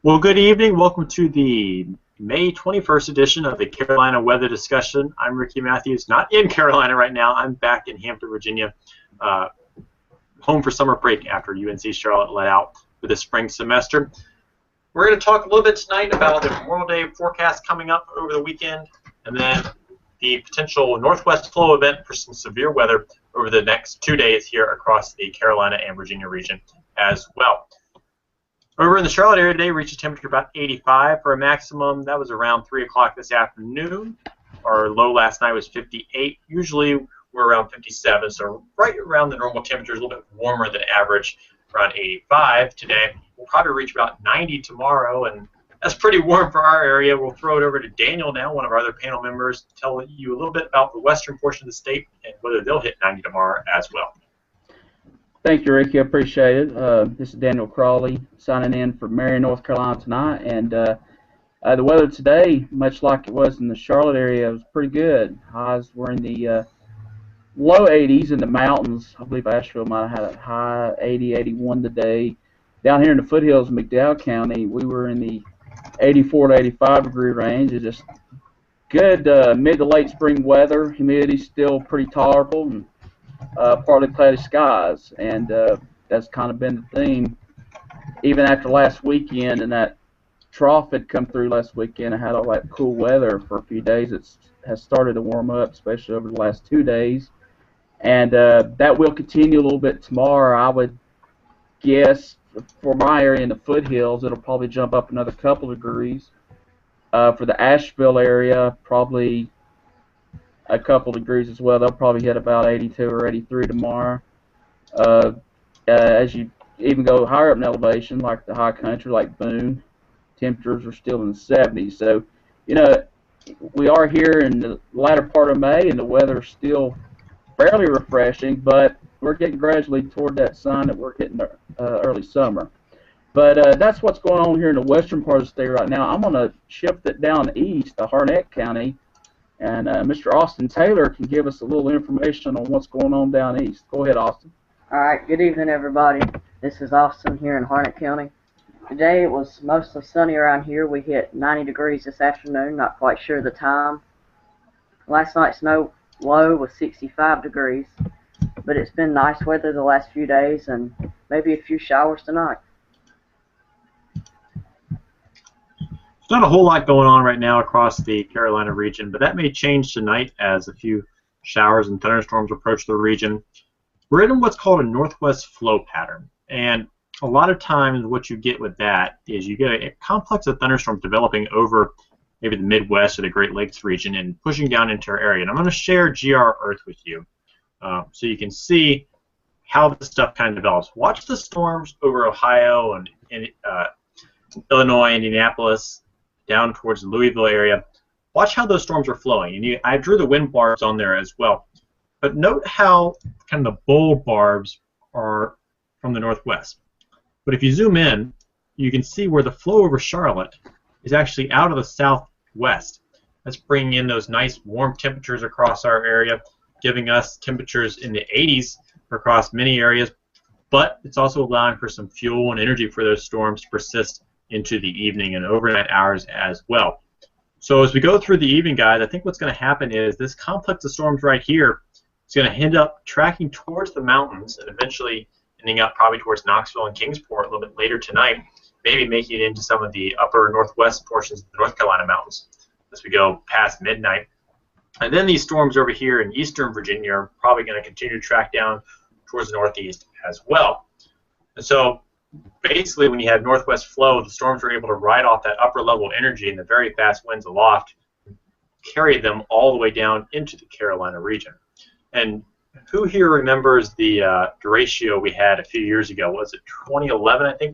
Well, good evening. Welcome to the May 21st edition of the Carolina Weather Discussion. I'm Ricky Matthews, not in Carolina right now. I'm back in Hampton, Virginia, home for summer break after UNC Charlotte let out for the spring semester. We're going to talk a little bit tonight about the Memorial Day forecast coming up over the weekend, and then the potential northwest flow event for some severe weather over the next 2 days here across the Carolina and Virginia region as well. Over in the Charlotte area today, reached a temperature about 85 for a maximum. That was around 3 o'clock this afternoon. Our low last night was 58. Usually we're around 57, so right around the normal temperature, a little bit warmer than average, around 85 today. We'll probably reach about 90 tomorrow, and that's pretty warm for our area. We'll throw it over to Daniel now, one of our other panel members, to tell you a little bit about the western portion of the state and whether they'll hit 90 tomorrow as well. Thank you, Ricky. I appreciate it. This is Daniel Crawley signing in for Marion, North Carolina tonight. And the weather today, much like it was in the Charlotte area, was pretty good. Highs were in the low 80s in the mountains. I believe Asheville might have had a high 80, 81 today. Down here in the foothills of McDowell County, we were in the 84 to 85 degree range. It's just good mid to late spring weather. Humidity's still pretty tolerable. And partly cloudy skies, and that's kind of been the theme even after last weekend, and that trough had come through last weekend and had all that cool weather for a few days. It has started to warm up, especially over the last 2 days, and that will continue a little bit tomorrow. I would guess for my area in the foothills, it'll probably jump up another couple of degrees. For the Asheville area, probably a couple degrees as well. They'll probably hit about 82 or 83 tomorrow. As you even go higher up in elevation, like the high country, like Boone, temperatures are still in the 70s. So, you know, we are here in the latter part of May, and the weather's still fairly refreshing, but we're getting gradually toward that sign that we're hitting early summer. But that's what's going on here in the western part of the state right now. I'm going to shift it down east to Harnett County, and Mr. Austin Taylor can give us a little information on what's going on down east. Go ahead, Austin. All right, good evening, everybody. This is Austin here in Harnett County. Today it was mostly sunny around here. We hit 90 degrees this afternoon, not quite sure the time. Last night's low was 65 degrees, but it's been nice weather the last few days and maybe a few showers tonight. Not a whole lot going on right now across the Carolina region, but that may change tonight as a few showers and thunderstorms approach the region. We're in what's called a northwest flow pattern, and a lot of times what you get with that is you get a complex of thunderstorms developing over maybe the Midwest or the Great Lakes region and pushing down into our area. And I'm going to share GR Earth with you so you can see how this stuff kind of develops. Watch the storms over Ohio and Illinois, Indianapolis, down towards the Louisville area. Watch how those storms are flowing. And I drew the wind barbs on there as well. But note how kind of the bold barbs are from the northwest. But if you zoom in, you can see where the flow over Charlotte is actually out of the southwest. That's bringing in those nice warm temperatures across our area, giving us temperatures in the 80s across many areas. But it's also allowing for some fuel and energy for those storms to persist into the evening and overnight hours as well. So as we go through the evening, guys, I think what's going to happen is this complex of storms right here is going to end up tracking towards the mountains and eventually ending up probably towards Knoxville and Kingsport a little bit later tonight, maybe making it into some of the upper northwest portions of the North Carolina mountains as we go past midnight. And then these storms over here in eastern Virginia are probably going to continue to track down towards the northeast as well. And so basically, when you have northwest flow, the storms are able to ride off that upper level energy and the very fast winds aloft, carry them all the way down into the Carolina region. And who here remembers the derecho we had a few years ago? Was it 2011, I think?